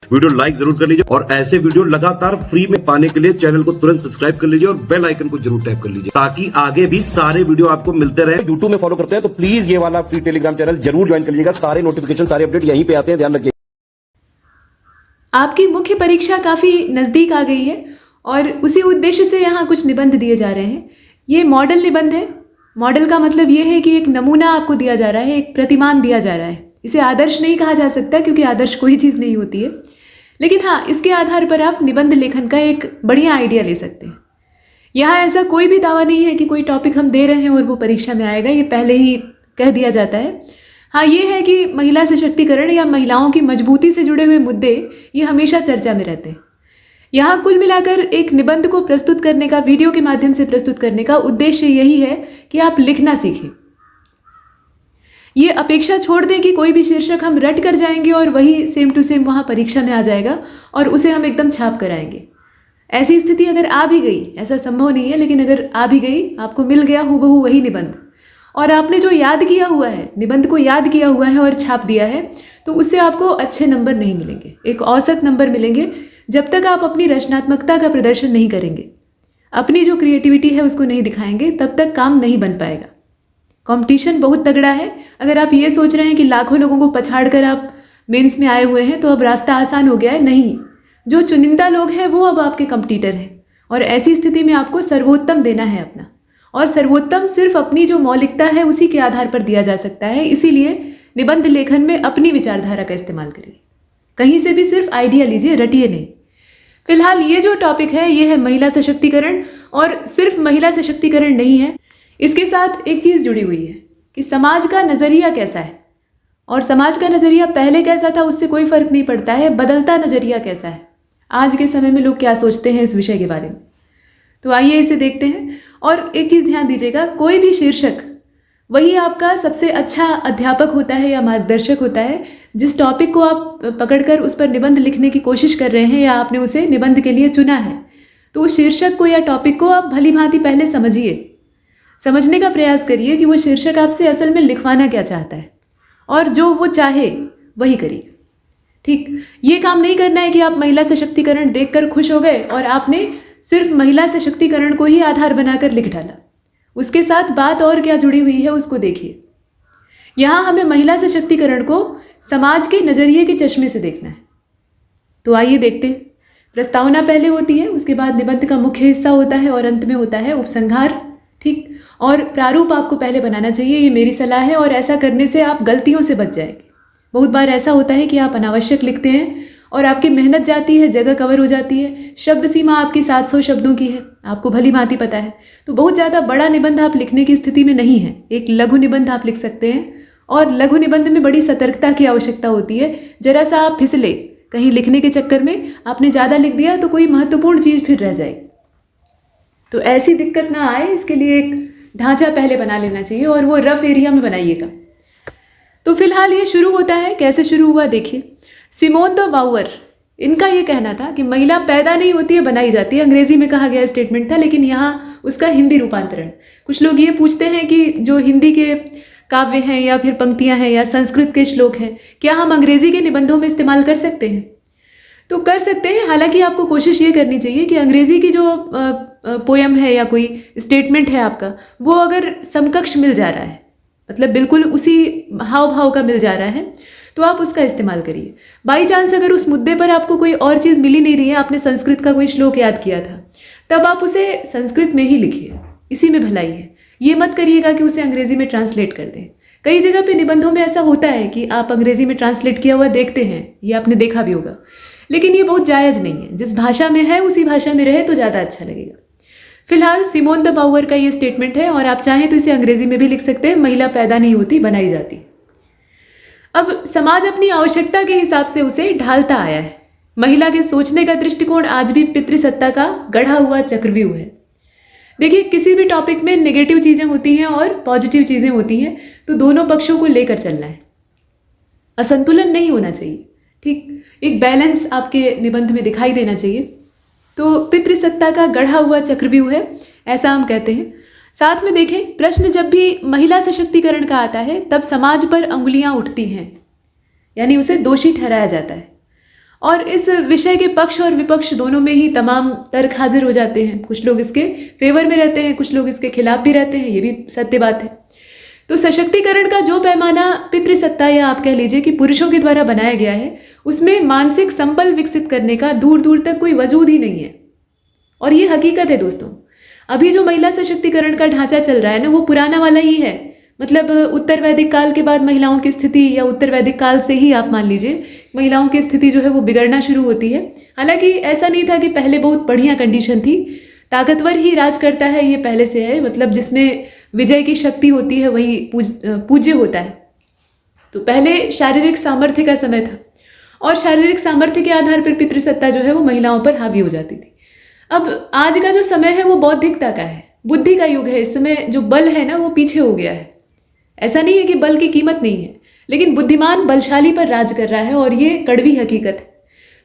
Video like जरूर कर लीजिए और ऐसे वीडियो लगातार फ्री में पाने के लिए चैनल को तुरंत सब्सक्राइब कर लीजिए और बेल आइकन को जरूर टैप कर लीजिए ताकि आगे भी सारे वीडियो आपको मिलते रहे। यूट्यूब में फॉलो करते हैं तो प्लीज ये वाला फ्री टेलीग्राम चैनल जरूर ज्वाइन कर लीजिएगा। सारे नोटिफिकेशन सारे अपडेट यहीं पे आते हैं, ध्यान रखिए। आपकी मुख्य परीक्षा काफ़ी नज़दीक आ गई है और उसी उद्देश्य से यहाँ कुछ निबंध दिए जा रहे हैं। ये मॉडल निबंध है। मॉडल का मतलब ये है कि एक नमूना आपको दिया जा रहा है, एक प्रतिमान दिया जा रहा है। इसे आदर्श नहीं कहा जा सकता क्योंकि आदर्श कोई चीज़ नहीं होती है, लेकिन हाँ, इसके आधार पर आप निबंध लेखन का एक बढ़िया आइडिया ले सकते हैं। यहाँ ऐसा कोई भी दावा नहीं है कि कोई टॉपिक हम दे रहे हैं और वो परीक्षा में आएगा, ये पहले ही कह दिया जाता है। हाँ, ये है कि महिला सशक्तिकरण या महिलाओं की मजबूती से जुड़े हुए मुद्दे ये हमेशा चर्चा में रहते हैं। यहाँ कुल मिलाकर एक निबंध को प्रस्तुत करने का, वीडियो के माध्यम से प्रस्तुत करने का उद्देश्य यही है कि आप लिखना सीखें। ये अपेक्षा छोड़ दें कि कोई भी शीर्षक हम रट कर जाएंगे और वही सेम टू सेम वहाँ परीक्षा में आ जाएगा और उसे हम एकदम छाप कर आएंगे। ऐसी स्थिति अगर आ भी गई, ऐसा संभव नहीं है, लेकिन अगर आ भी गई, आपको मिल गया हूबहू वही निबंध और आपने जो याद किया हुआ है, निबंध को याद किया हुआ है और छाप दिया है, तो उससे आपको अच्छे नंबर नहीं मिलेंगे। एक औसत नंबर मिलेंगे जब तक आप अपनी रचनात्मकता का प्रदर्शन नहीं करेंगे, अपनी जो क्रिएटिविटी है उसको नहीं दिखाएंगे, तब तक काम नहीं बन पाएगा। कंपटीशन बहुत तगड़ा है। अगर आप ये सोच रहे हैं कि लाखों लोगों को पछाड़ कर आप मेंस में आए हुए हैं तो अब रास्ता आसान हो गया है, नहीं। जो चुनिंदा लोग हैं वो अब आपके कंपटीटर हैं और ऐसी स्थिति में आपको सर्वोत्तम देना है अपना, और सर्वोत्तम सिर्फ अपनी जो मौलिकता है उसी के आधार पर दिया जा सकता है। इसीलिए निबंध लेखन में अपनी विचारधारा का इस्तेमाल करिए। कहीं से भी सिर्फ आइडिया लीजिए, रटिए नहीं। फिलहाल ये जो टॉपिक है ये है महिला सशक्तिकरण, और सिर्फ महिला सशक्तिकरण नहीं है, इसके साथ एक चीज़ जुड़ी हुई है कि समाज का नज़रिया कैसा है। और समाज का नज़रिया पहले कैसा था उससे कोई फ़र्क नहीं पड़ता है, बदलता नज़रिया कैसा है, आज के समय में लोग क्या सोचते हैं इस विषय के बारे में। तो आइए इसे देखते हैं। और एक चीज़ ध्यान दीजिएगा, कोई भी शीर्षक वही आपका सबसे अच्छा अध्यापक होता है या मार्गदर्शक होता है। जिस टॉपिक को आप पकड़कर उस पर निबंध लिखने की कोशिश कर रहे हैं या आपने उसे निबंध के लिए चुना है, तो उस शीर्षक को या टॉपिक को आप भली भांति पहले समझिए। समझने का प्रयास करिए कि वो शीर्षक आपसे असल में लिखवाना क्या चाहता है और जो वो चाहे वही करिए। ठीक, ये काम नहीं करना है कि आप महिला सशक्तिकरण देखकर खुश हो गए और आपने सिर्फ महिला सशक्तिकरण को ही आधार बनाकर लिख डाला। उसके साथ बात और क्या जुड़ी हुई है उसको देखिए। यहाँ हमें महिला सशक्तिकरण को समाज के नज़रिए के चश्मे से देखना है। तो आइए देखते हैं। प्रस्तावना पहले होती है, उसके बाद निबंध का मुख्य हिस्सा होता है और अंत में होता है उपसंहार। ठीक, और प्रारूप आपको पहले बनाना चाहिए, ये मेरी सलाह है, और ऐसा करने से आप गलतियों से बच जाएंगे। बहुत बार ऐसा होता है कि आप अनावश्यक लिखते हैं और आपकी मेहनत जाती है, जगह कवर हो जाती है, शब्द सीमा आपकी 700 शब्दों की है, आपको भली भांति पता है। तो बहुत ज़्यादा बड़ा निबंध आप लिखने की स्थिति में नहीं है। एक लघु निबंध आप लिख सकते हैं, और लघु निबंध में बड़ी सतर्कता की आवश्यकता होती है। जरा सा आप फिसले, कहीं लिखने के चक्कर में आपने ज़्यादा लिख दिया तो कोई महत्वपूर्ण चीज़ फिर रह जाएगी। तो ऐसी दिक्कत ना आए, इसके लिए एक ढांचा पहले बना लेना चाहिए और वो रफ एरिया में बनाइएगा। तो फिलहाल ये शुरू होता है, कैसे शुरू हुआ देखिए। सिमोन द बाउअर, इनका ये कहना था कि महिला पैदा नहीं होती है, बनाई जाती है। अंग्रेजी में कहा गया स्टेटमेंट था, लेकिन यहाँ उसका हिंदी रूपांतरण। कुछ लोग ये पूछते हैं कि जो हिंदी के काव्य हैं या फिर पंक्तियाँ हैं या संस्कृत के श्लोक हैं, क्या हम अंग्रेजी के निबंधों में इस्तेमाल कर सकते हैं? तो कर सकते हैं। हालांकि आपको कोशिश ये करनी चाहिए कि अंग्रेज़ी की जो पोयम है या कोई स्टेटमेंट है आपका, वो अगर समकक्ष मिल जा रहा है, मतलब बिल्कुल उसी हाव भाव का मिल जा रहा है, तो आप उसका इस्तेमाल करिए। बाई चांस अगर उस मुद्दे पर आपको कोई और चीज़ मिली नहीं रही है, आपने संस्कृत का कोई श्लोक याद किया था, तब आप उसे संस्कृत में ही लिखिए, इसी में भलाई है। ये मत करिएगा कि उसे अंग्रेज़ी में ट्रांसलेट कर दें। कई जगह पे निबंधों में ऐसा होता है कि आप अंग्रेज़ी में ट्रांसलेट किया हुआ देखते हैं, ये आपने देखा भी होगा, लेकिन ये बहुत जायज़ नहीं है। जिस भाषा में है उसी भाषा में रहे तो ज़्यादा अच्छा लगेगा। फिलहाल सिमोन द बाउअर का ये स्टेटमेंट है, और आप चाहें तो इसे अंग्रेजी में भी लिख सकते हैं, महिला पैदा नहीं होती, बनाई जाती। अब समाज अपनी आवश्यकता के हिसाब से उसे ढालता आया है। महिला के सोचने का दृष्टिकोण आज भी पितृसत्ता का गढ़ा हुआ चक्रव्यूह है। देखिए, किसी भी टॉपिक में नेगेटिव चीज़ें होती हैं और पॉजिटिव चीज़ें होती हैं, तो दोनों पक्षों को लेकर चलना है, असंतुलन नहीं होना चाहिए। ठीक, एक बैलेंस आपके निबंध में दिखाई देना चाहिए। तो पितृसत्ता का गढ़ा हुआ चक्रव्यूह है, ऐसा हम कहते हैं। साथ में देखें, प्रश्न जब भी महिला सशक्तिकरण का आता है तब समाज पर अंगुलियां उठती हैं, यानी उसे दोषी ठहराया जाता है। और इस विषय के पक्ष और विपक्ष दोनों में ही तमाम तर्क हाजिर हो जाते हैं। कुछ लोग इसके फेवर में रहते हैं, कुछ लोग इसके खिलाफ भी रहते हैं, ये भी सत्य बात है। तो सशक्तिकरण का जो पैमाना पितृसत्ता या आप कह लीजिए कि पुरुषों के द्वारा बनाया गया है, उसमें मानसिक संबल विकसित करने का दूर दूर तक कोई वजूद ही नहीं है। और ये हकीकत है दोस्तों। अभी जो महिला सशक्तिकरण का ढांचा चल रहा है ना, वो पुराना वाला ही है। मतलब उत्तर वैदिक काल के बाद महिलाओं की स्थिति, या उत्तर वैदिक काल से ही आप मान लीजिए, महिलाओं की स्थिति जो है वो बिगड़ना शुरू होती है। हालांकि ऐसा नहीं था कि पहले बहुत बढ़िया कंडीशन थी। ताकतवर ही राज करता है, ये पहले से है। मतलब जिसमें विजय की शक्ति होती है वही पूज्य होता है। तो पहले शारीरिक सामर्थ्य का समय था, और शारीरिक सामर्थ्य के आधार पर पितृसत्ता जो है वो महिलाओं पर हावी हो जाती थी। अब आज का जो समय है वो बौद्धिकता का है, बुद्धि का युग है। इस समय जो बल है ना वो पीछे हो गया है। ऐसा नहीं है कि बल की कीमत नहीं है, लेकिन बुद्धिमान बलशाली पर राज कर रहा है, और ये कड़वी हकीकत है।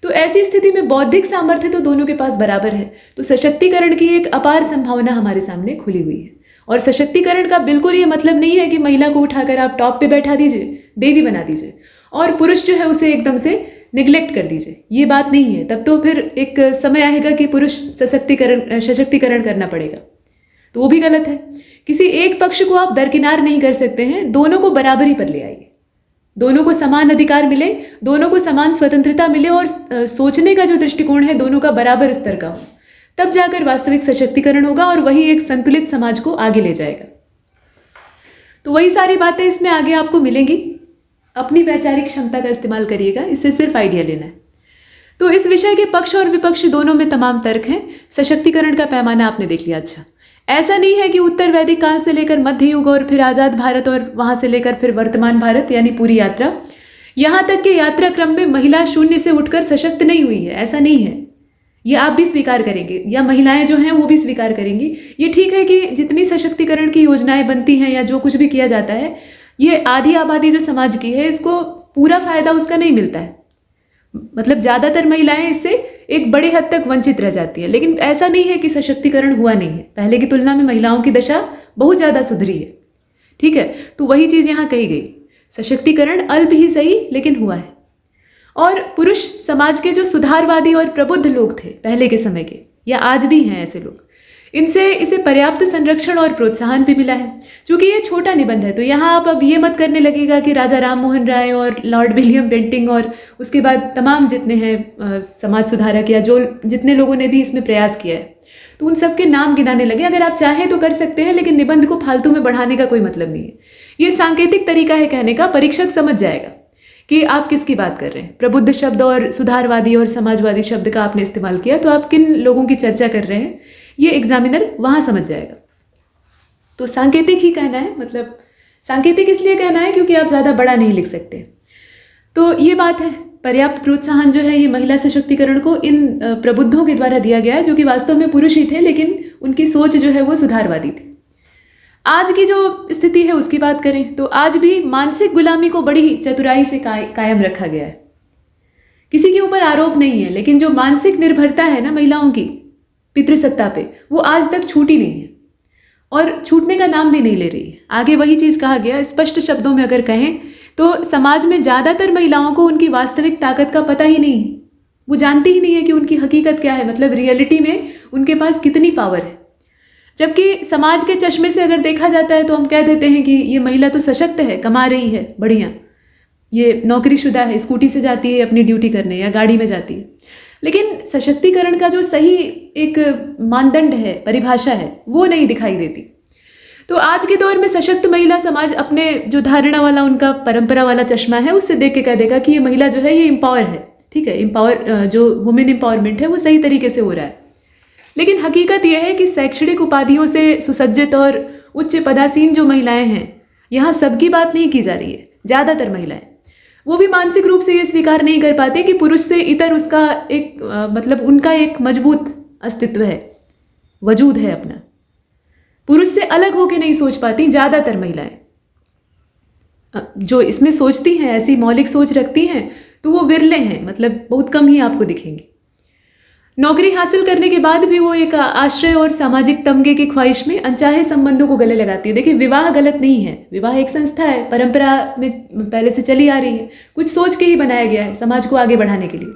तो ऐसी स्थिति में बौद्धिक सामर्थ्य तो दोनों के पास बराबर है। तो सशक्तिकरण की एक अपार संभावना हमारे सामने खुली हुई है। और सशक्तिकरण का बिल्कुल ये मतलब नहीं है कि महिला को उठाकर आप टॉप पे बैठा दीजिए, देवी बना दीजिए, और पुरुष जो है उसे एकदम से निगलेक्ट कर दीजिए। ये बात नहीं है। तब तो फिर एक समय आएगा कि पुरुष सशक्तिकरण करना पड़ेगा, तो वो भी गलत है। किसी एक पक्ष को आप दरकिनार नहीं कर सकते हैं, दोनों को बराबरी पर ले आइए। दोनों को समान अधिकार मिले, दोनों को समान स्वतंत्रता मिले, और सोचने का जो दृष्टिकोण है दोनों का बराबर स्तर का हो। तब जाकर वास्तविक सशक्तिकरण होगा, और वही एक संतुलित समाज को आगे ले जाएगा। तो वही सारी बातें इसमें आगे आपको मिलेंगी। अपनी वैचारिक क्षमता का इस्तेमाल करिएगा, इससे सिर्फ आइडिया लेना है। तो इस विषय के पक्ष और विपक्ष दोनों में तमाम तर्क हैं। सशक्तिकरण का पैमाना आपने देख लिया। अच्छा, ऐसा नहीं है कि उत्तर वैदिक काल से लेकर मध्य युग और फिर आज़ाद भारत और वहाँ से लेकर फिर वर्तमान भारत, यानी पूरी यात्रा, यहाँ तक कि यात्रा क्रम में महिला शून्य से उठकर सशक्त नहीं हुई है। ऐसा नहीं है। ये आप भी स्वीकार करेंगे, या महिलाएं जो हैं वो भी स्वीकार करेंगी। ये ठीक है कि जितनी सशक्तिकरण की योजनाएं बनती हैं या जो कुछ भी किया जाता है, ये आधी आबादी जो समाज की है इसको पूरा फायदा उसका नहीं मिलता है। मतलब ज़्यादातर महिलाएं इससे एक बड़ी हद तक वंचित रह जाती है। लेकिन ऐसा नहीं है कि सशक्तिकरण हुआ नहीं है। पहले की तुलना में महिलाओं की दशा बहुत ज़्यादा सुधरी है। ठीक है, तो वही चीज़ यहाँ कही गई। सशक्तिकरण अल्प ही सही, लेकिन हुआ है। और पुरुष समाज के जो सुधारवादी और प्रबुद्ध लोग थे पहले के समय के, या आज भी हैं ऐसे लोग, इनसे इसे पर्याप्त संरक्षण और प्रोत्साहन भी मिला है। चूंकि ये छोटा निबंध है, तो यहाँ आप अब ये मत करने लगेगा कि राजा राम मोहन राय और लॉर्ड विलियम बेंटिंग और उसके बाद तमाम जितने हैं समाज सुधारक या जो जितने लोगों ने भी इसमें प्रयास किया है, तो उन सबके नाम गिनाने लगे। अगर आप चाहें तो कर सकते हैं, लेकिन निबंध को फालतू में बढ़ाने का कोई मतलब नहीं है। ये सांकेतिक तरीका है कहने का, परीक्षक समझ जाएगा कि आप किसकी बात कर रहे हैं। प्रबुद्ध शब्द और सुधारवादी और समाजवादी शब्द का आपने इस्तेमाल किया, तो आप किन लोगों की चर्चा कर रहे हैं ये एग्जामिनर वहाँ समझ जाएगा। तो सांकेतिक ही कहना है, मतलब सांकेतिक इसलिए कहना है क्योंकि आप ज़्यादा बड़ा नहीं लिख सकते। तो ये बात है। पर्याप्त प्रोत्साहन जो है ये महिला सशक्तिकरण को इन प्रबुद्धों के द्वारा दिया गया है, जो कि वास्तव में पुरुष ही थे, लेकिन उनकी सोच जो है वो सुधारवादी थी। आज की जो स्थिति है उसकी बात करें तो आज भी मानसिक गुलामी को बड़ी चतुराई से कायम रखा गया है। किसी के ऊपर आरोप नहीं है, लेकिन जो मानसिक निर्भरता है ना महिलाओं की पितृसत्ता पे, वो आज तक छूटी नहीं है और छूटने का नाम भी नहीं ले रही है। आगे वही चीज़ कहा गया, स्पष्ट शब्दों में अगर कहें तो समाज में ज़्यादातर महिलाओं को उनकी वास्तविक ताकत का पता ही नहीं है। वो जानती ही नहीं है कि उनकी हकीकत क्या है, मतलब रियलिटी में उनके पास कितनी पावर है। जबकि समाज के चश्मे से अगर देखा जाता है तो हम कह देते हैं कि ये महिला तो सशक्त है, कमा रही है बढ़िया, ये नौकरीशुदा है, स्कूटी से जाती है अपनी ड्यूटी करने या गाड़ी में जाती है। लेकिन सशक्तिकरण का जो सही एक मानदंड है, परिभाषा है, वो नहीं दिखाई देती। तो आज के दौर में सशक्त महिला समाज अपने जो धारणा वाला उनका परंपरा वाला चश्मा है उससे देख के कह देगा कि ये महिला जो है ये एम्पावर है। ठीक है, एम्पावर जो वुमेन एम्पावरमेंट है वो सही तरीके से हो रहा है। लेकिन हकीकत यह है कि शैक्षणिक उपाधियों से सुसज्जित और उच्च पदासीन जो महिलाएं हैं, यहाँ सबकी बात नहीं की जा रही है। ज़्यादातर महिलाएं वो भी मानसिक रूप से ये स्वीकार नहीं कर पाती कि पुरुष से इतर उसका एक मतलब उनका एक मजबूत अस्तित्व है, वजूद है अपना। पुरुष से अलग होके नहीं सोच पाती ज़्यादातर महिलाएं। जो इसमें सोचती हैं, ऐसी मौलिक सोच रखती हैं, तो वो विरले हैं, मतलब बहुत कम ही आपको दिखेंगी। नौकरी हासिल करने के बाद भी वो एक आश्रय और सामाजिक तमगे की ख्वाहिश में अनचाहे संबंधों को गले लगाती है। देखिए, विवाह गलत नहीं है, विवाह एक संस्था है, परंपरा में पहले से चली आ रही है, कुछ सोच के ही बनाया गया है समाज को आगे बढ़ाने के लिए।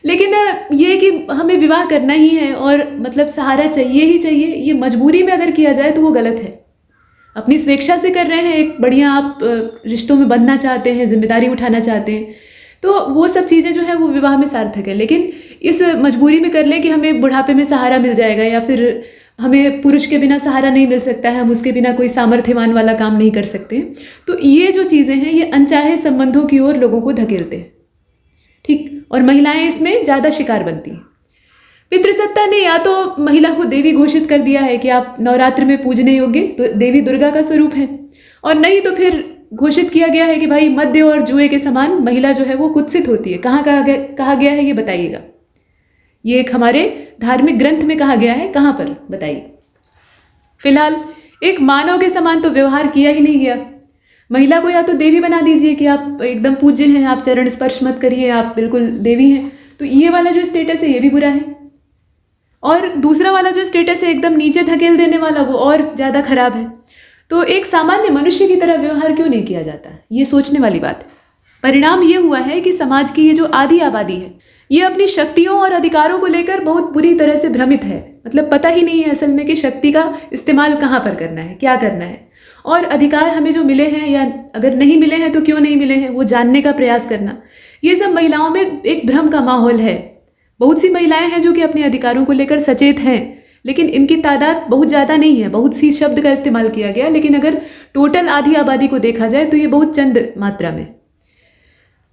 लेकिन ये कि हमें विवाह करना ही है और मतलब सहारा चाहिए ही चाहिए, ये मजबूरी में अगर किया जाए तो वो गलत है। अपनी स्वेच्छा से कर रहे हैं, एक बढ़िया आप रिश्तों में बंधना चाहते हैं, जिम्मेदारी उठाना चाहते हैं, तो वो सब चीज़ें जो है वो विवाह में सार्थक है। लेकिन इस मजबूरी में कर लें कि हमें बुढ़ापे में सहारा मिल जाएगा या फिर हमें पुरुष के बिना सहारा नहीं मिल सकता है, हम उसके बिना कोई सामर्थ्यवान वाला काम नहीं कर सकते, तो ये जो चीज़ें हैं ये अनचाहे संबंधों की ओर लोगों को धकेलते हैं। ठीक, और महिलाएं इसमें ज़्यादा शिकार बनती हैं। पितृसत्ता ने या तो महिला को देवी घोषित कर दिया है कि आप नवरात्र में पूजने योग्य तो देवी दुर्गा का स्वरूप है, और नहीं तो फिर घोषित किया गया है कि भाई मद्य और जुए के समान महिला जो है वो कुत्सित होती है। कहाँ कहा गया है ये बताइएगा? ये एक हमारे धार्मिक ग्रंथ में कहा गया है, कहाँ पर बताइए? फिलहाल एक मानव के समान तो व्यवहार किया ही नहीं गया। महिला को या तो देवी बना दीजिए कि आप एकदम पूज्य हैं, आप चरण स्पर्श मत करिए, आप बिल्कुल देवी हैं, तो ये वाला जो स्टेटस है ये भी बुरा है। और दूसरा वाला जो स्टेटस है एकदम नीचे धकेल देने वाला, वो और ज़्यादा खराब है। तो एक सामान्य मनुष्य की तरह व्यवहार क्यों नहीं किया जाता, ये सोचने वाली बात है। परिणाम ये हुआ है कि समाज की ये जो आधी आबादी है ये अपनी शक्तियों और अधिकारों को लेकर बहुत बुरी तरह से भ्रमित है। मतलब पता ही नहीं है असल में कि शक्ति का इस्तेमाल कहाँ पर करना है, क्या करना है, और अधिकार हमें जो मिले हैं या अगर नहीं मिले हैं तो क्यों नहीं मिले हैं वो जानने का प्रयास करना, ये सब महिलाओं में एक भ्रम का माहौल है। बहुत सी महिलाएं हैं जो कि अपने अधिकारों को लेकर सचेत हैं, लेकिन इनकी तादाद बहुत ज़्यादा नहीं है। बहुत सी शब्द का इस्तेमाल किया गया, लेकिन अगर टोटल आधी आबादी को देखा जाए तो ये बहुत चंद मात्रा में।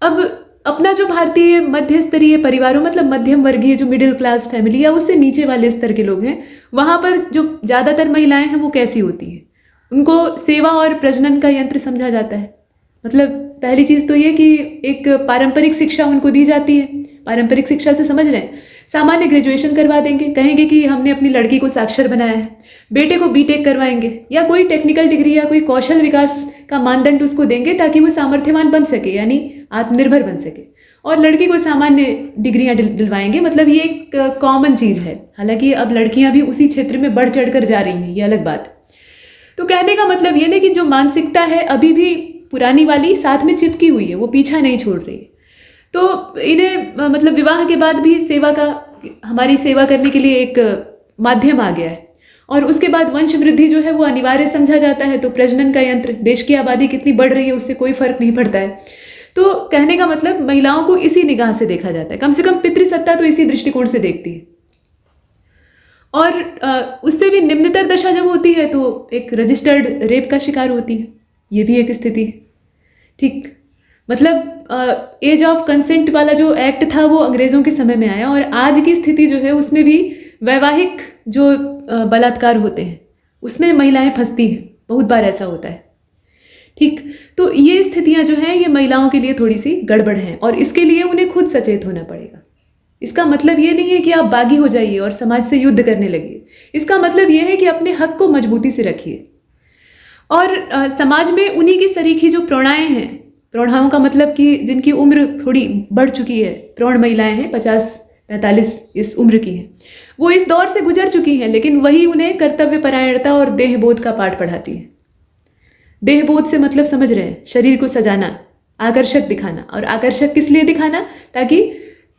अब अपना जो भारतीय मध्य स्तरीय परिवारों मतलब मध्यम वर्गीय जो मिडिल क्लास फैमिली या उससे नीचे वाले स्तर के लोग हैं, वहाँ पर जो ज़्यादातर महिलाएं हैं वो कैसी होती हैं? उनको सेवा और प्रजनन का यंत्र समझा जाता है। मतलब पहली चीज़ तो ये कि एक पारंपरिक शिक्षा उनको दी जाती है। पारंपरिक शिक्षा से समझ रहे हैं, सामान्य ग्रेजुएशन करवा देंगे, कहेंगे कि हमने अपनी लड़की को साक्षर बनाया है, बेटे को बीटेक करवाएंगे या कोई टेक्निकल डिग्री या कोई कौशल विकास का मानदंड उसको देंगे ताकि वो सामर्थ्यवान बन सके, यानी आत्मनिर्भर बन सके, और लड़की को सामान्य डिग्रियां दिलवाएंगे। मतलब ये एक कॉमन चीज़ है। हालांकि अब लड़कियां भी उसी क्षेत्र में बढ़ चढ़ कर जा रही हैं, ये अलग बात है। तो कहने का मतलब ये नहीं कि जो मानसिकता है अभी भी पुरानी वाली साथ में चिपकी हुई है, वो पीछा नहीं छोड़ रही है। तो इन्हें मतलब विवाह के बाद भी सेवा का, हमारी सेवा करने के लिए एक माध्यम आ गया है, और उसके बाद वंश वृद्धि जो है वो अनिवार्य समझा जाता है। तो प्रजनन का यंत्र, देश की आबादी कितनी बढ़ रही है उससे कोई फर्क नहीं पड़ता है। तो कहने का मतलब महिलाओं को इसी निगाह से देखा जाता है, कम से कम पितृसत्ता तो इसी दृष्टिकोण से देखती है। और उससे भी निम्नतर दशा जब होती है तो एक रजिस्टर्ड रेप का शिकार होती है, ये भी एक स्थिति है। ठीक, मतलब एज ऑफ कंसेंट वाला जो एक्ट था वो अंग्रेज़ों के समय में आया, और आज की स्थिति जो है उसमें भी वैवाहिक जो बलात्कार होते हैं उसमें महिलाएं फंसती हैं, बहुत बार ऐसा होता है। ठीक, तो ये स्थितियां जो हैं ये महिलाओं के लिए थोड़ी सी गड़बड़ हैं, और इसके लिए उन्हें खुद सचेत होना पड़ेगा। इसका मतलब ये नहीं है कि आप बागी हो जाइए और समाज से युद्ध करने लगिए। इसका मतलब ये है कि अपने हक को मजबूती से रखिए, और समाज में उन्हीं की सरीखी जो प्रौढ़ाएं हैं, प्रौढ़ाओं का मतलब कि जिनकी उम्र थोड़ी बढ़ चुकी है, प्रौढ़ महिलाएं हैं, 50-45 इस उम्र की हैं, वो इस दौर से गुजर चुकी हैं, लेकिन वही उन्हें कर्तव्य परायणता और देहबोध का पाठ पढ़ाती है। देहबोध से मतलब समझ रहे हैं, शरीर को सजाना, आकर्षक दिखाना, और आकर्षक किस लिए दिखाना? ताकि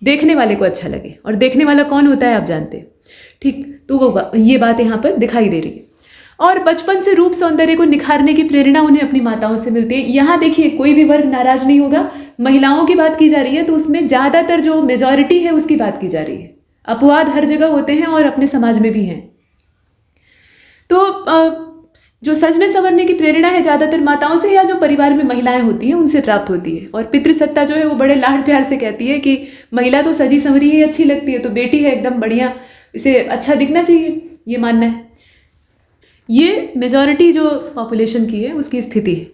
देखने वाले को अच्छा लगे, और देखने वाला कौन होता है आप जानते हैं। ठीक, तो वो ये बात यहाँ पर दिखाई दे रही है। और बचपन से रूप सौंदर्य को निखारने की प्रेरणा उन्हें अपनी माताओं से मिलती है। यहाँ देखिए कोई भी वर्ग नाराज नहीं होगा, महिलाओं की बात की जा रही है तो उसमें ज़्यादातर जो मेजॉरिटी है उसकी बात की जा रही है। अपवाद हर जगह होते हैं और अपने समाज में भी हैं। तो जो सजने संवरने की प्रेरणा है ज़्यादातर माताओं से या जो परिवार में महिलाएं होती हैं उनसे प्राप्त होती है। और पितृसत्ता जो है वो बड़े लाड प्यार से कहती है कि महिला तो सजी संवरी ही अच्छी लगती है, तो बेटी है एकदम बढ़िया, इसे अच्छा दिखना चाहिए, ये मानना है। ये मेजॉरिटी जो पॉपुलेशन की है उसकी स्थिति है।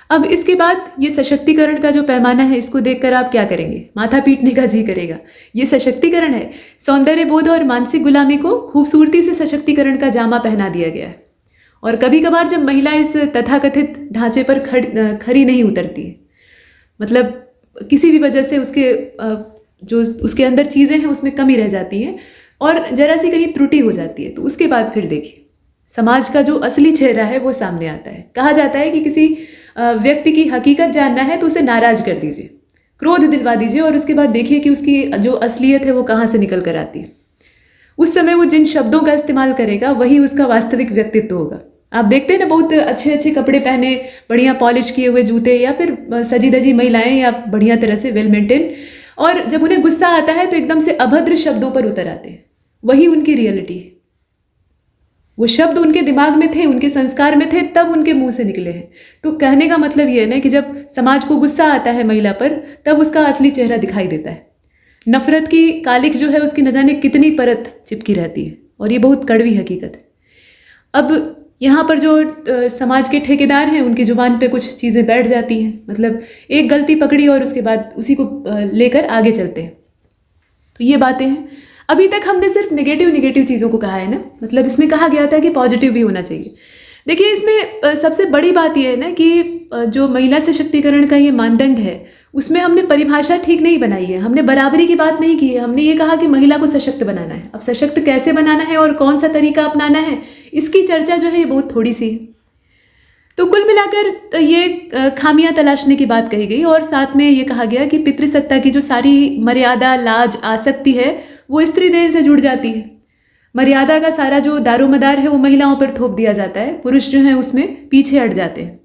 अब इसके बाद ये सशक्तिकरण का जो पैमाना है इसको देखकर आप क्या करेंगे? माथा पीटने का जी करेगा। ये सशक्तिकरण है। सौंदर्य बोध और मानसिक गुलामी को खूबसूरती से सशक्तिकरण का जामा पहना दिया गया है। और कभी कभार जब महिला इस तथाकथित ढांचे पर खरी नहीं उतरती है, मतलब किसी भी वजह से उसके जो उसके अंदर चीज़ें हैं उसमें कमी रह जाती है और जरा सी कहीं त्रुटि हो जाती है, तो उसके बाद फिर देखिए समाज का जो असली चेहरा है वो सामने आता है। कहा जाता है कि किसी व्यक्ति की हकीकत जानना है तो उसे नाराज कर दीजिए, क्रोध दिलवा दीजिए और उसके बाद देखिए कि उसकी जो असलियत है वो कहाँ से निकल कर आती है। उस समय वो जिन शब्दों का इस्तेमाल करेगा वही उसका वास्तविक व्यक्तित्व होगा। आप देखते हैं ना, बहुत अच्छे अच्छे कपड़े पहने, बढ़िया पॉलिश किए हुए जूते, या फिर सजी धजी महिलाएं या बढ़िया तरह से वेल मेंटेन, और जब उन्हें गुस्सा आता है तो एकदम से अभद्र शब्दों पर उतर आते हैं। वही उनकी रियलिटी है। वो शब्द उनके दिमाग में थे, उनके संस्कार में थे, तब उनके मुंह से निकले हैं। तो कहने का मतलब ये है ना कि जब समाज को गुस्सा आता है महिला पर, तब उसका असली चेहरा दिखाई देता है। नफरत की कालिख जो है उसकी न जाने कितनी परत चिपकी रहती है, और ये बहुत कड़वी हकीकत है। अब यहाँ पर जो समाज के ठेकेदार हैं उनकी जुबान पे कुछ चीज़ें बैठ जाती हैं, मतलब एक गलती पकड़ी और उसके बाद उसी को लेकर आगे चलते हैं। तो ये बातें हैं। अभी तक हमने सिर्फ नेगेटिव चीज़ों को कहा है ना, मतलब इसमें कहा गया था कि पॉजिटिव भी होना चाहिए। देखिए, इसमें सबसे बड़ी बात यह है ना कि जो महिला सशक्तिकरण का ये मानदंड है उसमें हमने परिभाषा ठीक नहीं बनाई है। हमने बराबरी की बात नहीं की है। हमने ये कहा कि महिला को सशक्त बनाना है। अब सशक्त कैसे बनाना है और कौन सा तरीका अपनाना है, इसकी चर्चा जो है ये बहुत थोड़ी सी है। तो कुल मिलाकर ये खामियां तलाशने की बात कही गई, और साथ में ये कहा गया कि पितृसत्ता की जो सारी मर्यादा, लाज, आसक्ति है वो स्त्री देह से जुड़ जाती है। मर्यादा का सारा जो दारोमदार है वो महिलाओं पर थोप दिया जाता है, पुरुष जो हैं उसमें पीछे हट जाते हैं।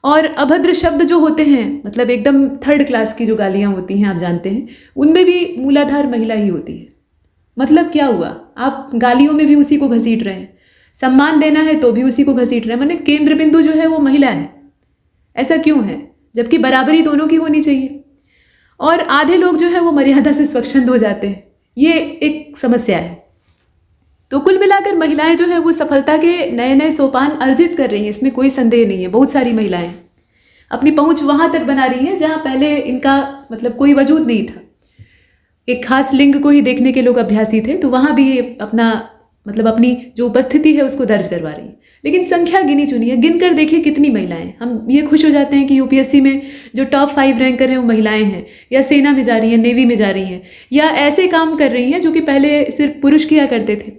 और अभद्र शब्द जो होते हैं, मतलब एकदम थर्ड क्लास की जो गालियाँ होती हैं, आप जानते हैं, उनमें भी मूलाधार महिला ही होती है। मतलब क्या हुआ, आप गालियों में भी उसी को घसीट रहे हैं, सम्मान देना है तो भी उसी को घसीट रहे हैं, माने केंद्र बिंदु जो है वो महिला है। ऐसा क्यों है, जबकि बराबरी दोनों की होनी चाहिए। और आधे लोग जो है वो मर्यादा से स्वच्छंद हो जाते हैं, ये एक समस्या है। तो कुल मिलाकर महिलाएं जो है वो सफलता के नए नए सोपान अर्जित कर रही हैं, इसमें कोई संदेह नहीं है। बहुत सारी महिलाएं अपनी पहुंच वहां तक बना रही हैं जहां पहले इनका मतलब कोई वजूद नहीं था। एक खास लिंग को ही देखने के लोग अभ्यासी थे, तो वहां भी ये अपना मतलब अपनी जो उपस्थिति है उसको दर्ज करवा रही है। लेकिन संख्या गिनी चुनी है, गिनकर देखिए कितनी महिलाएं। हम ये खुश हो जाते हैं कि यूपीएससी में जो टॉप 5 रैंकर हैं वो महिलाएं हैं, या सेना में जा रही हैं, नेवी में जा रही हैं, या ऐसे काम कर रही हैं जो कि पहले सिर्फ पुरुष किया करते थे।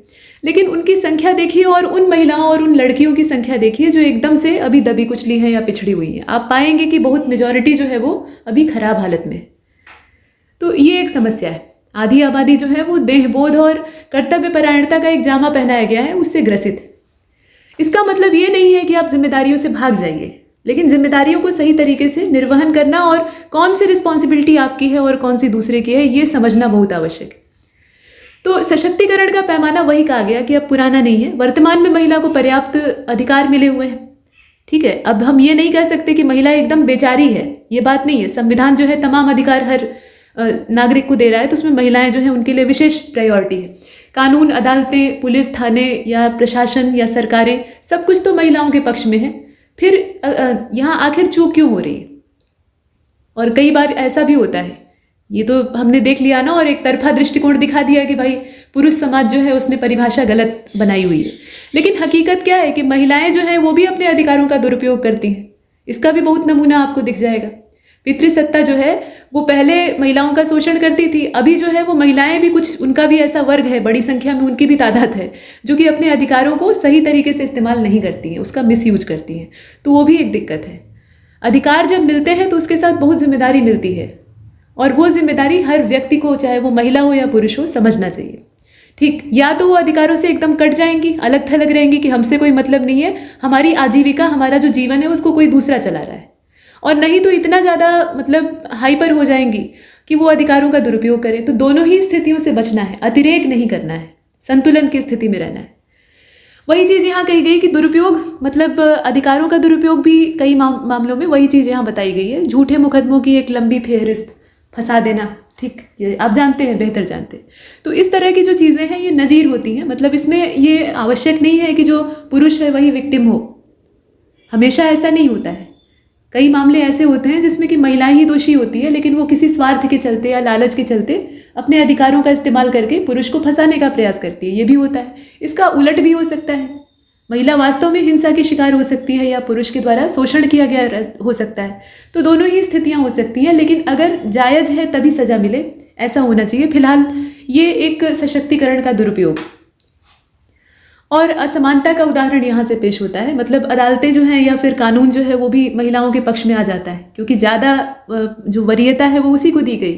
लेकिन उनकी संख्या देखिए और उन महिलाओं और उन लड़कियों की संख्या देखिए जो एकदम से अभी दबी कुचली है या पिछड़ी हुई है। आप पाएंगे कि बहुत मेजॉरिटी जो है वो अभी खराब हालत में। तो ये एक समस्या है। आधी आबादी जो है वो देहबोध और कर्तव्य परायणता का एक जामा पहनाया गया है, उससे ग्रसित है। इसका मतलब ये नहीं है कि आप जिम्मेदारियों से भाग जाइए, लेकिन जिम्मेदारियों को सही तरीके से निर्वहन करना और कौन सी रिस्पॉन्सिबिलिटी आपकी है और कौन सी दूसरे की है, ये समझना बहुत आवश्यक है। तो सशक्तिकरण का पैमाना वही कहा गया कि अब पुराना नहीं है। वर्तमान में महिला को पर्याप्त अधिकार मिले हुए हैं, ठीक है। अब हम ये नहीं कह सकते कि महिला एकदम बेचारी है, ये बात नहीं है। संविधान जो है तमाम अधिकार हर नागरिक को दे रहा है, तो उसमें महिलाएं जो हैं उनके लिए विशेष प्रायोरिटी है। कानून, अदालतें, पुलिस, थाने या प्रशासन या सरकारें, सब कुछ तो महिलाओं के पक्ष में है। फिर यहाँ आखिर चूक क्यों हो रही है? और कई बार ऐसा भी होता है, ये तो हमने देख लिया ना, और एक तरफा दृष्टिकोण दिखा दिया कि भाई पुरुष समाज जो है उसने परिभाषा गलत बनाई हुई है। लेकिन हकीकत क्या है कि महिलाएं जो हैं वो भी अपने अधिकारों का दुरुपयोग करती हैं। इसका भी बहुत नमूना आपको दिख जाएगा। पितृसत्ता जो है वो पहले महिलाओं का शोषण करती थी, अभी जो है वो महिलाएं भी कुछ, उनका भी ऐसा वर्ग है, बड़ी संख्या में उनकी भी तादाद है जो कि अपने अधिकारों को सही तरीके से इस्तेमाल नहीं करती हैं, उसका मिसयूज करती हैं। तो वो भी एक दिक्कत है। अधिकार जब मिलते हैं तो उसके साथ बहुत जिम्मेदारी मिलती है, और वो जिम्मेदारी हर व्यक्ति को, चाहे वो महिला हो या पुरुष हो, समझना चाहिए। ठीक, या तो वो अधिकारों से एकदम कट जाएंगी, अलग थलग रहेंगी कि हमसे कोई मतलब नहीं है, हमारी आजीविका, हमारा जो जीवन है उसको कोई दूसरा चला रहा है, और नहीं तो इतना ज़्यादा मतलब हाइपर हो जाएंगी कि वो अधिकारों का दुरुपयोग करें। तो दोनों ही स्थितियों से बचना है, अतिरेक नहीं करना है, संतुलन की स्थिति में रहना है। वही चीज़ यहाँ कही गई कि दुरुपयोग मतलब अधिकारों का दुरुपयोग भी कई मामलों में वही चीज़ यहाँ बताई गई है। झूठे मुकदमों की एक लंबी फेहरिस्त, फंसा देना, ठीक, ये आप जानते हैं, बेहतर जानते हैं। तो इस तरह की जो चीज़ें हैं ये नज़ीर होती हैं। मतलब इसमें ये आवश्यक नहीं है कि जो पुरुष है वही विक्टिम हो, हमेशा ऐसा नहीं होता है। कई मामले ऐसे होते हैं जिसमें कि महिलाएं ही दोषी होती है, लेकिन वो किसी स्वार्थ के चलते या लालच के चलते अपने अधिकारों का इस्तेमाल करके पुरुष को फंसाने का प्रयास करती है। ये भी होता है। इसका उलट भी हो सकता है, महिला वास्तव में हिंसा की शिकार हो सकती है या पुरुष के द्वारा शोषण किया गया हो सकता है। तो दोनों ही स्थितियां हो सकती हैं, लेकिन अगर जायज़ है तभी सज़ा मिले, ऐसा होना चाहिए। फिलहाल ये एक सशक्तिकरण का दुरुपयोग। और असमानता का उदाहरण यहाँ से पेश होता है, मतलब अदालतें जो हैं या फिर कानून जो है वो भी महिलाओं के पक्ष में आ जाता है, क्योंकि ज़्यादा जो वरीयता है वो उसी को दी गई।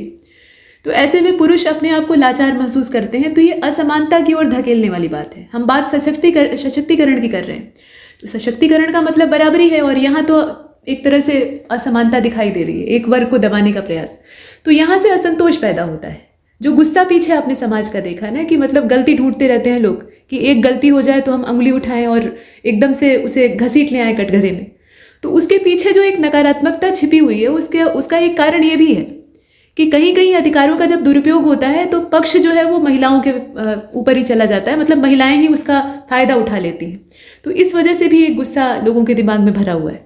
तो ऐसे में पुरुष अपने आप को लाचार महसूस करते हैं। तो ये असमानता की ओर धकेलने वाली बात है। हम बात सशक्तिकरण की कर रहे हैं, तो सशक्तिकरण का मतलब बराबरी है, और यहाँ तो एक तरह से असमानता दिखाई दे रही है, एक वर्ग को दबाने का प्रयास। तो यहाँ से असंतोष पैदा होता है। जो गुस्सा पीछे आपने समाज का देखा ना, कि मतलब गलती ढूंढते रहते हैं लोग, कि एक गलती हो जाए तो हम उंगली उठाएं और एकदम से उसे घसीट ले आए कटघरे में। तो उसके पीछे जो एक नकारात्मकता छिपी हुई है, उसका एक कारण ये भी है कि कहीं कहीं अधिकारों का जब दुरुपयोग होता है तो पक्ष जो है वो महिलाओं के ऊपर ही चला जाता है, मतलब महिलाएं ही उसका फ़ायदा उठा लेती हैं। तो इस वजह से भी एक गुस्सा लोगों के दिमाग में भरा हुआ है।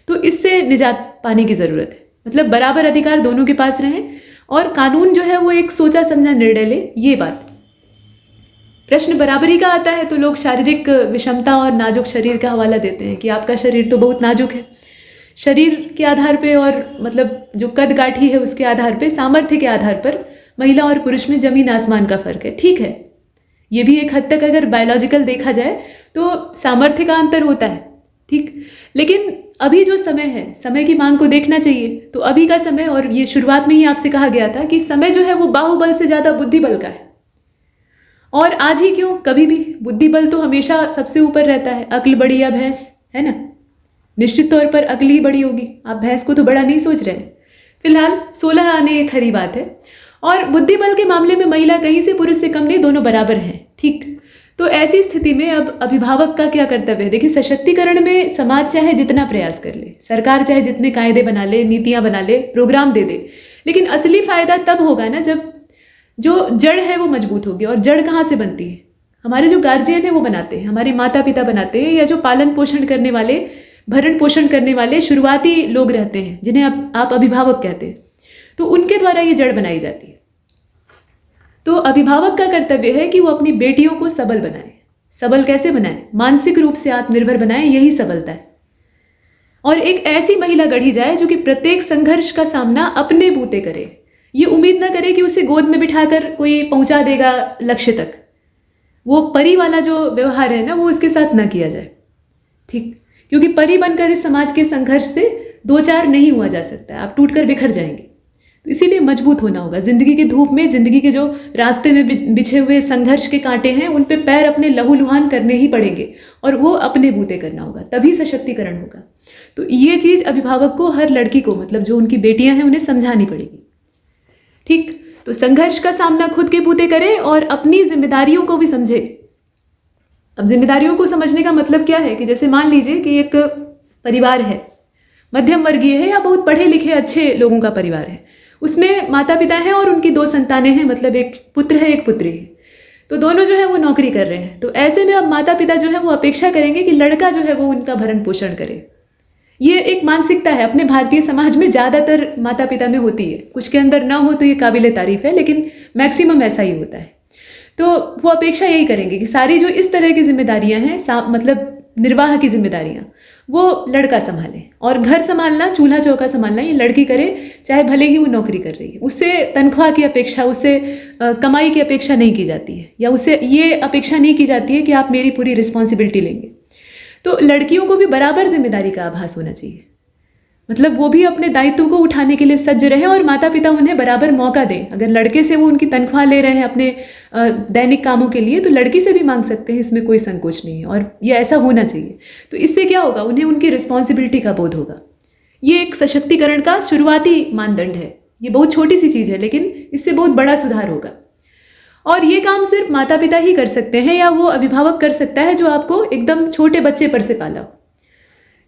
तो इससे निजात पाने की ज़रूरत है, मतलब बराबर अधिकार दोनों के पास रहें, और कानून जो है वो एक सोचा समझा निर्णय ले। ये बात प्रश्न बराबरी का आता है तो लोग शारीरिक विषमता और नाजुक शरीर का हवाला देते हैं कि आपका शरीर तो बहुत नाजुक है। शरीर के आधार पे और मतलब जो कद गाठी है उसके आधार पे, सामर्थ्य के आधार पर महिला और पुरुष में ज़मीन आसमान का फ़र्क है। ठीक है, ये भी एक हद तक अगर बायोलॉजिकल देखा जाए तो सामर्थ्य का अंतर होता है, ठीक। लेकिन अभी जो समय है, समय की मांग को देखना चाहिए। तो अभी का समय, और ये शुरुआत में ही आपसे कहा गया था कि समय जो है वो बाहुबल से ज़्यादा बुद्धिबल का है। और आज ही क्यों, कभी भी बुद्धिबल तो हमेशा सबसे ऊपर रहता है। अक्ल बड़ी या भैंस, है ना? निश्चित तौर पर अक्ल ही बड़ी होगी, आप भैंस को तो बड़ा नहीं सोच रहे हैं। फिलहाल 16 आने ये खरी बात है। और बुद्धिबल के मामले में महिला कहीं से पुरुष से कम नहीं, दोनों बराबर हैं, ठीक। तो ऐसी स्थिति में अब अभिभावक का क्या कर्तव्य है? देखिए, सशक्तिकरण में समाज चाहे जितना प्रयास कर ले, सरकार चाहे जितने कायदे बना ले, नीतियाँ बना ले, प्रोग्राम दे दे, लेकिन असली फ़ायदा तब होगा ना जब जो जड़ है वो मजबूत होगी। और जड़ कहाँ से बनती है? हमारे जो गार्जियन है वो बनाते हैं, हमारे माता पिता बनाते हैं, या जो पालन पोषण करने वाले, भरण पोषण करने वाले शुरुआती लोग रहते हैं, जिन्हें आप अभिभावक कहते हैं। तो उनके द्वारा ये जड़ बनाई जाती है। तो अभिभावक का कर्तव्य है कि वो अपनी बेटियों को सबल बनाए। सबल कैसे बनाए? मानसिक रूप से आत्मनिर्भर बनाए, यही सबलता है। और एक ऐसी महिला गढ़ी जाए जो कि प्रत्येक संघर्ष का सामना अपने बूते करे। ये उम्मीद ना करे कि उसे गोद में बिठाकर कोई पहुंचा देगा लक्ष्य तक। वो परी वाला जो व्यवहार है ना, वो उसके साथ ना किया जाए, ठीक। क्योंकि परी बनकर इस समाज के संघर्ष से दो चार नहीं हुआ जा सकता है, आप टूटकर बिखर जाएंगे। तो इसीलिए मजबूत होना होगा। ज़िंदगी की धूप में, ज़िंदगी के जो रास्ते में बिछे हुए संघर्ष के कांटे हैं, उन पे पैर अपने लहूलुहान करने ही पड़ेंगे, और वो अपने बूते करना होगा, तभी सशक्तिकरण होगा। तो ये चीज़ अभिभावक को, हर लड़की को, मतलब जो उनकी बेटियां हैं, उन्हें समझानी पड़ेगी, ठीक। तो संघर्ष का सामना खुद के बूते करे और अपनी जिम्मेदारियों को भी समझे। अब जिम्मेदारियों को समझने का मतलब क्या है कि जैसे मान लीजिए कि एक परिवार है, मध्यम वर्गीय है या बहुत पढ़े लिखे अच्छे लोगों का परिवार है। उसमें माता पिता हैं और उनकी 2 संतानें हैं, मतलब एक पुत्र है, एक पुत्री है। तो दोनों जो है वो नौकरी कर रहे हैं। तो ऐसे में अब माता पिता जो है वो अपेक्षा करेंगे कि लड़का जो है वो उनका भरण पोषण करे। ये एक मानसिकता है, अपने भारतीय समाज में ज़्यादातर माता पिता में होती है। कुछ के अंदर ना हो तो ये काबिले तारीफ है, लेकिन मैक्सिमम ऐसा ही होता है। तो वो अपेक्षा यही करेंगे कि सारी जो इस तरह की जिम्मेदारियां हैं, मतलब निर्वाह की जिम्मेदारियां, वो लड़का संभाले। और घर संभालना, चूल्हा चौका संभालना ये लड़की करे, चाहे भले ही वो नौकरी कर रही है। उससे तनख्वाह की अपेक्षा, उससे कमाई की अपेक्षा नहीं की जाती है, या उससे ये अपेक्षा नहीं की जाती है कि आप मेरी पूरी रिस्पॉन्सिबिलिटी लेंगे। तो लड़कियों को भी बराबर जिम्मेदारी का आभास होना चाहिए, मतलब वो भी अपने दायित्व को उठाने के लिए सज्ज रहें और माता पिता उन्हें बराबर मौका दें। अगर लड़के से वो उनकी तनख्वाह ले रहे हैं अपने दैनिक कामों के लिए, तो लड़की से भी मांग सकते हैं, इसमें कोई संकोच नहीं है, और ये ऐसा होना चाहिए। तो इससे क्या होगा? उन्हें उनकी रिस्पॉन्सिबिलिटी का बोध होगा। ये एक सशक्तिकरण का शुरुआती मानदंड है। ये बहुत छोटी सी चीज़ है, लेकिन इससे बहुत बड़ा सुधार होगा। और ये काम सिर्फ माता पिता ही कर सकते हैं, या वो अभिभावक कर सकता है जो आपको एकदम छोटे बच्चे पर से पाला हो।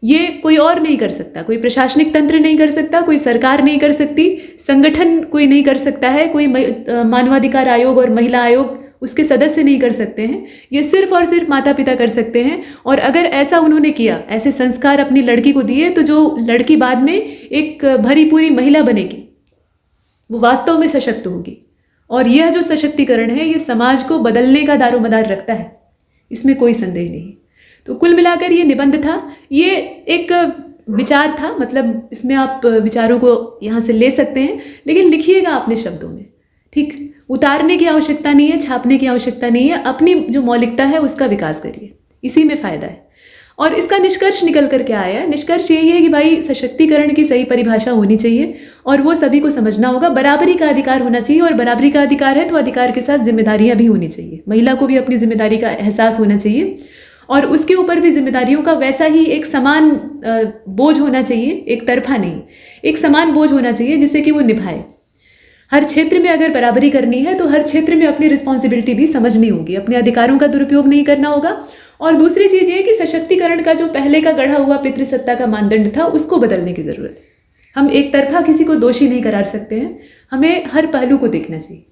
ये कोई और नहीं कर सकता, कोई प्रशासनिक तंत्र नहीं कर सकता, कोई सरकार नहीं कर सकती, संगठन कोई नहीं कर सकता है, कोई मानवाधिकार आयोग और महिला आयोग उसके सदस्य नहीं कर सकते हैं। ये सिर्फ और सिर्फ माता पिता कर सकते हैं। और अगर ऐसा उन्होंने किया, ऐसे संस्कार अपनी लड़की को दिए, तो जो लड़की बाद में एक भरी पूरी महिला बनेगी, वो वास्तव में सशक्त होगी। और यह जो सशक्तिकरण है, ये समाज को बदलने का दारोमदार रखता है, इसमें कोई संदेह नहीं। तो कुल मिलाकर ये निबंध था, ये एक विचार था, मतलब इसमें आप विचारों को यहाँ से ले सकते हैं, लेकिन लिखिएगा अपने शब्दों में, ठीक, उतारने की आवश्यकता नहीं है, छापने की आवश्यकता नहीं है, अपनी जो मौलिकता है उसका विकास करिए, इसी में फ़ायदा है। और इसका निष्कर्ष निकल कर क्या आया है? निष्कर्ष यही है कि भाई सशक्तिकरण की सही परिभाषा होनी चाहिए और वो सभी को समझना होगा। बराबरी का अधिकार होना चाहिए और बराबरी का अधिकार है तो अधिकार के साथ जिम्मेदारियां भी होनी चाहिए। महिला को भी अपनी जिम्मेदारी का एहसास होना चाहिए और उसके ऊपर भी जिम्मेदारियों का वैसा ही एक समान बोझ होना चाहिए, एक तरफा नहीं, एक समान बोझ होना चाहिए जिससे कि वो निभाए। हर क्षेत्र में अगर बराबरी करनी है तो हर क्षेत्र में अपनी रिस्पॉन्सिबिलिटी भी समझनी होगी, अपने अधिकारों का दुरुपयोग नहीं करना होगा। और दूसरी चीज़ ये कि सशक्तिकरण का जो पहले का गढ़ा हुआ पितृसत्ता का मानदंड था उसको बदलने की ज़रूरत है। हम एक तरफा किसी को दोषी नहीं करार सकते हैं, हमें हर पहलू को देखना चाहिए।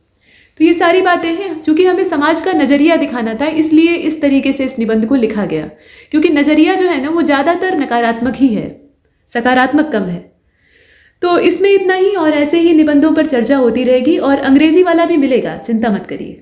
तो ये सारी बातें हैं, चूँकि हमें समाज का नज़रिया दिखाना था इसलिए इस तरीके से इस निबंध को लिखा गया, क्योंकि नज़रिया जो है ना वो ज़्यादातर नकारात्मक ही है, सकारात्मक कम है। तो इसमें इतना ही, और ऐसे ही निबंधों पर चर्चा होती रहेगी और अंग्रेजी वाला भी मिलेगा, चिंता मत करिए।